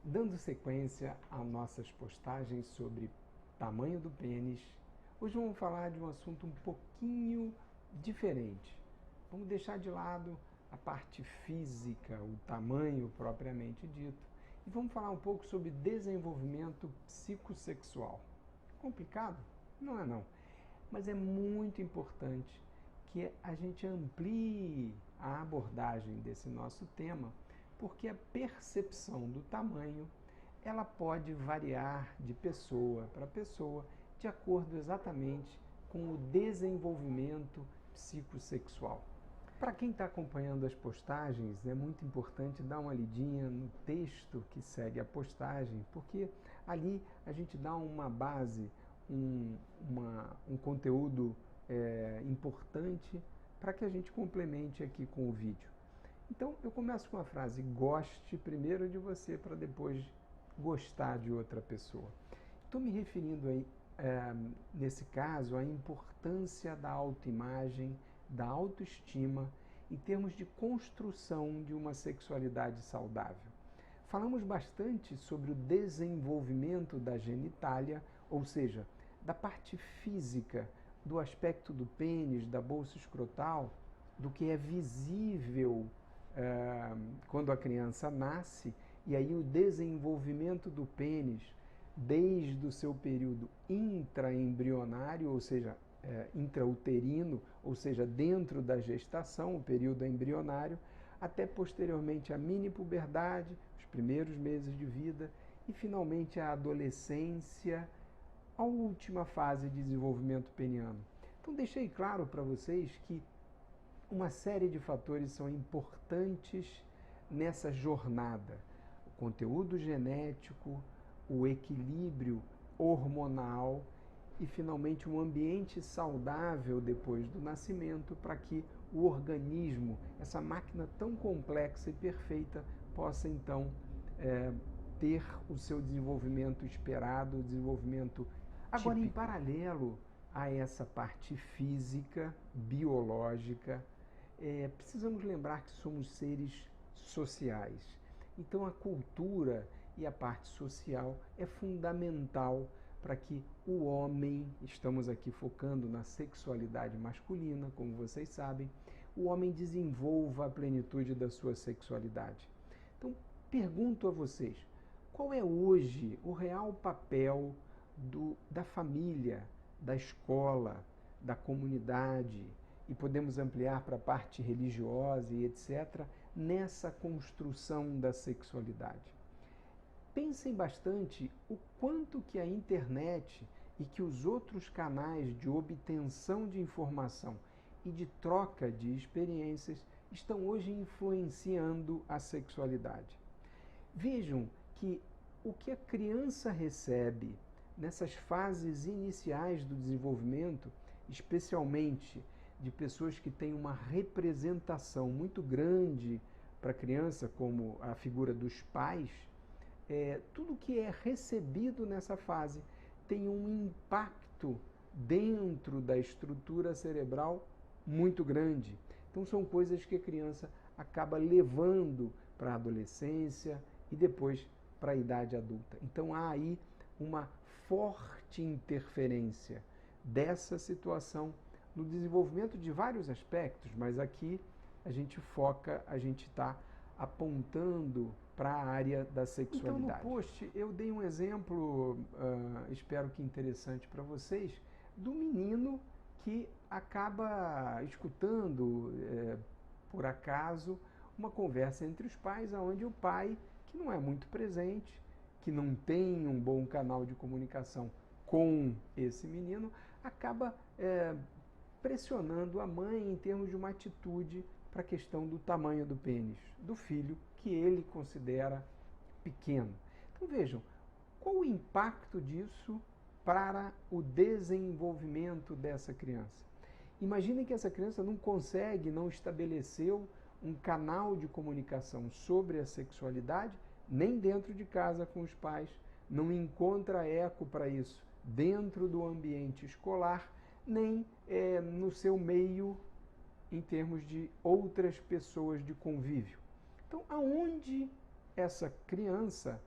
Dando sequência a nossas postagens sobre tamanho do pênis, hoje vamos falar de um assunto um pouquinho diferente. Vamos deixar de lado a parte física, o tamanho propriamente dito, e vamos falar um pouco sobre desenvolvimento psicossexual. Complicado? Não é não, mas é muito importante que a gente amplie a abordagem desse nosso tema, porque a percepção do tamanho ela pode variar de pessoa para pessoa de acordo exatamente com o desenvolvimento psicossexual. Para quem está acompanhando as postagens, é muito importante dar uma lidinha no texto que segue a postagem, porque ali a gente dá uma base, um conteúdo importante para que a gente complemente aqui com o vídeo. Então eu começo com a frase: goste primeiro de você para depois gostar de outra pessoa. Estou me referindo aí, nesse caso, à importância da autoimagem, da autoestima, em termos de construção de uma sexualidade saudável. Falamos bastante sobre o desenvolvimento da genitália, ou seja, da parte física, do aspecto do pênis, da bolsa escrotal, do que é visível quando a criança nasce, e aí o desenvolvimento do pênis desde o seu período intraembrionário, ou seja, intrauterino, ou seja, dentro da gestação, o período embrionário, até posteriormente a mini puberdade, os primeiros meses de vida e finalmente a adolescência, a última fase de desenvolvimento peniano. Então deixei claro para vocês que uma série de fatores são importantes nessa jornada. O conteúdo genético, o equilíbrio hormonal e, finalmente, um ambiente saudável depois do nascimento para que o organismo, essa máquina tão complexa e perfeita, possa, então, ter o seu desenvolvimento esperado, o desenvolvimento típico. Agora, em paralelo a essa parte física, biológica, precisamos lembrar que somos seres sociais. Então a cultura e a parte social é fundamental para que o homem, estamos aqui focando na sexualidade masculina, como vocês sabem, o homem desenvolva a plenitude da sua sexualidade. Então pergunto a vocês, qual é hoje o real papel da família, da escola, da comunidade, e podemos ampliar para a parte religiosa e etc., nessa construção da sexualidade? Pensem bastante o quanto que a internet e que os outros canais de obtenção de informação e de troca de experiências estão hoje influenciando a sexualidade. Vejam que o que a criança recebe nessas fases iniciais do desenvolvimento, especialmente de pessoas que têm uma representação muito grande para a criança, como a figura dos pais, tudo que é recebido nessa fase tem um impacto dentro da estrutura cerebral muito grande. Então são coisas que a criança acaba levando para a adolescência e depois para a idade adulta. Então há aí uma forte interferência dessa situação no desenvolvimento de vários aspectos, mas aqui a gente foca, a gente está apontando para a área da sexualidade. Então, no post eu dei um exemplo, espero que interessante para vocês, do menino que acaba escutando, por acaso, uma conversa entre os pais, onde o pai, que não é muito presente, que não tem um bom canal de comunicação com esse menino, acaba pressionando a mãe em termos de uma atitude para a questão do tamanho do pênis do filho, que ele considera pequeno. Então vejam, qual o impacto disso para o desenvolvimento dessa criança? Imaginem que essa criança não consegue, não estabeleceu um canal de comunicação sobre a sexualidade, nem dentro de casa com os pais, não encontra eco para isso dentro do ambiente escolar, nem no seu meio em termos de outras pessoas de convívio. Então, aonde essa criança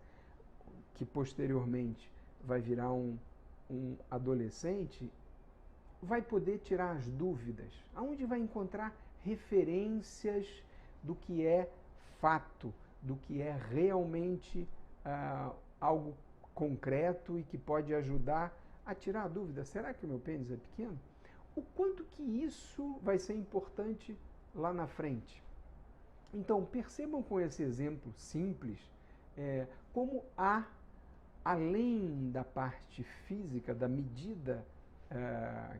que posteriormente vai virar um adolescente, vai poder tirar as dúvidas, aonde vai encontrar referências do que é fato, do que é realmente algo concreto e que pode ajudar a tirar a dúvida. Será que o meu pênis é pequeno? O quanto que isso vai ser importante lá na frente. Então, percebam com esse exemplo simples como há, além da parte física, da medida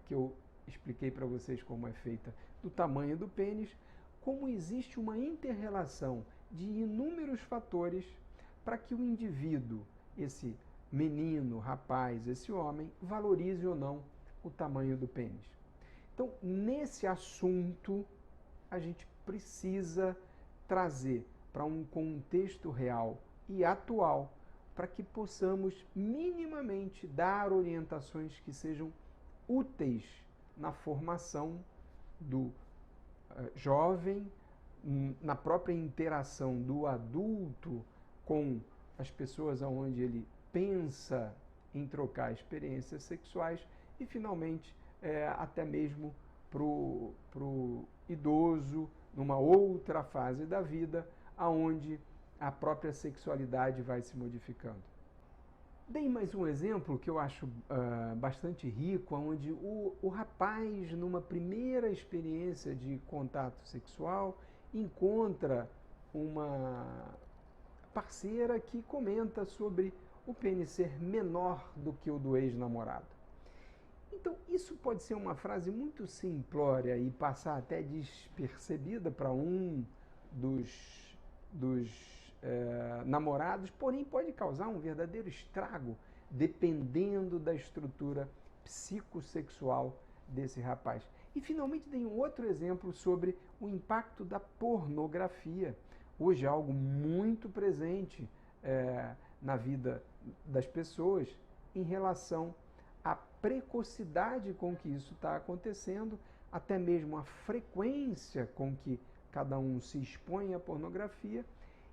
que eu expliquei para vocês como é feita, do tamanho do pênis, como existe uma inter-relação de inúmeros fatores para que o indivíduo, esse menino, rapaz, esse homem, valorize ou não o tamanho do pênis. Então, nesse assunto, a gente precisa trazer para um contexto real e atual para que possamos minimamente dar orientações que sejam úteis na formação do jovem, na própria interação do adulto com as pessoas onde ele pensa em trocar experiências sexuais e, finalmente, até mesmo para o idoso, numa outra fase da vida, aonde a própria sexualidade vai se modificando. Dei mais um exemplo que eu acho bastante rico, onde o rapaz, numa primeira experiência de contato sexual, encontra uma parceira que comenta sobre o pênis ser menor do que o do ex-namorado. Então, isso pode ser uma frase muito simplória e passar até despercebida para um dos namorados, porém pode causar um verdadeiro estrago dependendo da estrutura psicossexual desse rapaz. E finalmente dei um outro exemplo sobre o impacto da pornografia. Hoje é algo muito presente na vida das pessoas em relação à precocidade com que isso está acontecendo, até mesmo a frequência com que cada um se expõe à pornografia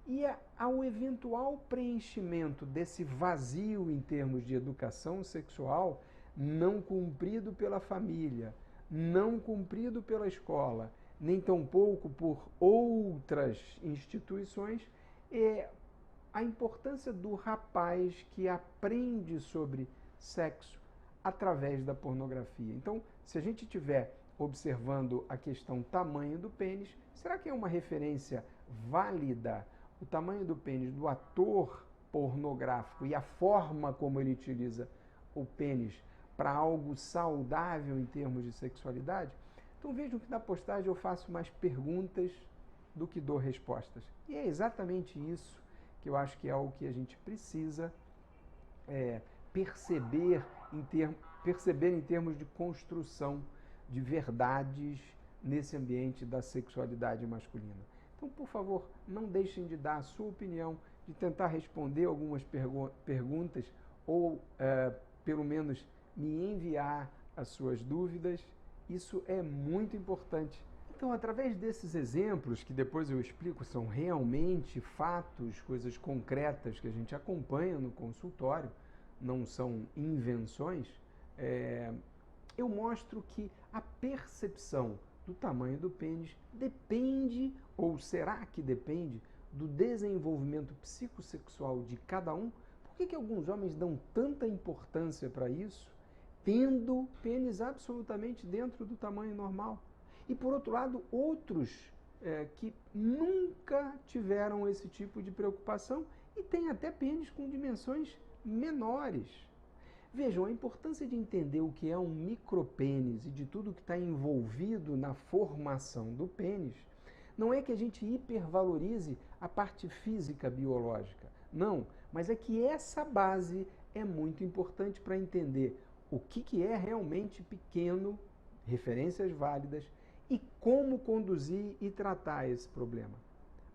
e ao eventual preenchimento desse vazio em termos de educação sexual não cumprido pela família, não cumprido pela escola, nem tampouco por outras instituições, a importância do rapaz que aprende sobre sexo através da pornografia. Então, se a gente estiver observando a questão tamanho do pênis, será que é uma referência válida o tamanho do pênis do ator pornográfico e a forma como ele utiliza o pênis para algo saudável em termos de sexualidade? Então vejam que na postagem eu faço mais perguntas do que dou respostas. E é exatamente isso que eu acho que é o que a gente precisa perceber em termos de construção de verdades nesse ambiente da sexualidade masculina. Então, por favor, não deixem de dar a sua opinião, de tentar responder algumas perguntas ou, pelo menos, me enviar as suas dúvidas. Isso é muito importante. Então, através desses exemplos, que depois eu explico, são realmente fatos, coisas concretas que a gente acompanha no consultório, não são invenções, eu mostro que a percepção do tamanho do pênis depende, ou será que depende, do desenvolvimento psicossexual de cada um? Por que alguns homens dão tanta importância para isso, tendo pênis absolutamente dentro do tamanho normal? E, por outro lado, outros que nunca tiveram esse tipo de preocupação e têm até pênis com dimensões menores. Vejam, a importância de entender o que é um micropênis e de tudo que está envolvido na formação do pênis, não é que a gente hipervalorize a parte física biológica, não, mas é que essa base é muito importante para entender o que é realmente pequeno, referências válidas, e como conduzir e tratar esse problema.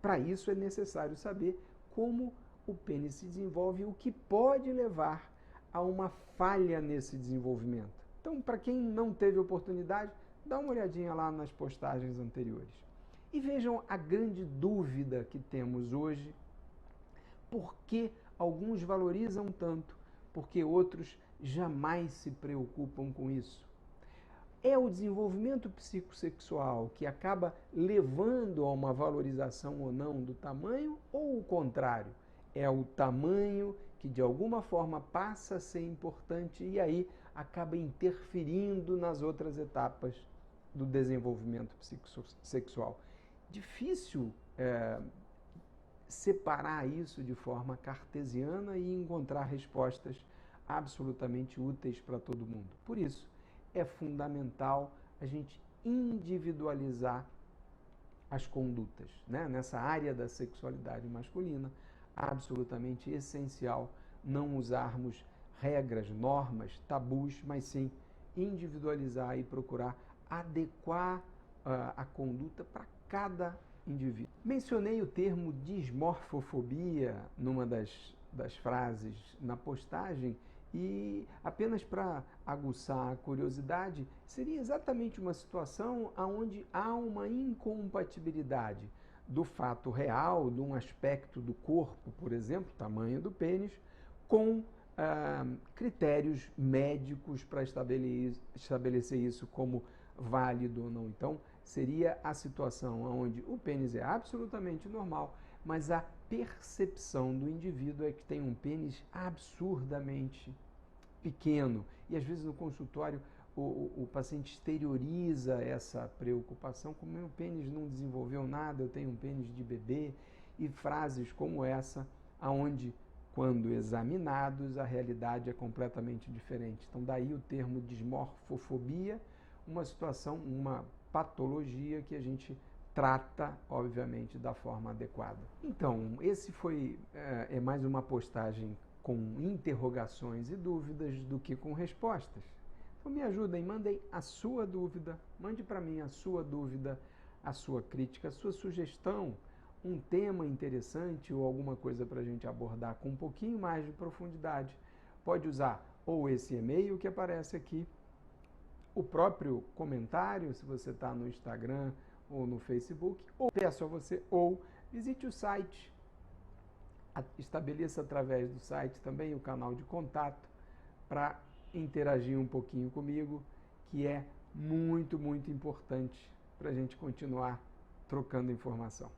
Para isso é necessário saber como o pênis se desenvolve e o que pode levar a uma falha nesse desenvolvimento. Então, para quem não teve oportunidade, dá uma olhadinha lá nas postagens anteriores. E vejam a grande dúvida que temos hoje: por que alguns valorizam tanto, porque outros jamais se preocupam com isso. É o desenvolvimento psicossexual que acaba levando a uma valorização ou não do tamanho, ou o contrário? É o tamanho que de alguma forma passa a ser importante e aí acaba interferindo nas outras etapas do desenvolvimento psicossexual. Difícil separar isso de forma cartesiana e encontrar respostas absolutamente úteis para todo mundo. Por isso, é fundamental a gente individualizar as condutas, né? Nessa área da sexualidade masculina, absolutamente essencial não usarmos regras, normas, tabus, mas sim individualizar e procurar adequar a conduta para cada indivíduo. Mencionei o termo dismorfofobia numa das frases na postagem e apenas para aguçar a curiosidade, seria exatamente uma situação onde há uma incompatibilidade do fato real, de um aspecto do corpo, por exemplo, tamanho do pênis, com critérios médicos para estabelecer isso como válido ou não. Então, seria a situação onde o pênis é absolutamente normal, mas a percepção do indivíduo é que tem um pênis absurdamente pequeno. E às vezes no consultório o paciente exterioriza essa preocupação, como meu pênis não desenvolveu nada, eu tenho um pênis de bebê, e frases como essa, aonde quando examinados a realidade é completamente diferente. Então daí o termo dismorfofobia, uma situação, uma patologia que a gente trata, obviamente, da forma adequada. Então, esse foi mais uma postagem com interrogações e dúvidas do que com respostas. Então me ajudem, mandem a sua dúvida, mande para mim a sua dúvida, a sua crítica, a sua sugestão, um tema interessante ou alguma coisa para a gente abordar com um pouquinho mais de profundidade. Pode usar ou esse e-mail que aparece aqui, o próprio comentário, se você está no Instagram ou no Facebook, ou peço a você, ou visite o site, estabeleça através do site também o canal de contato para interagir um pouquinho comigo, que é muito, muito importante para a gente continuar trocando informação.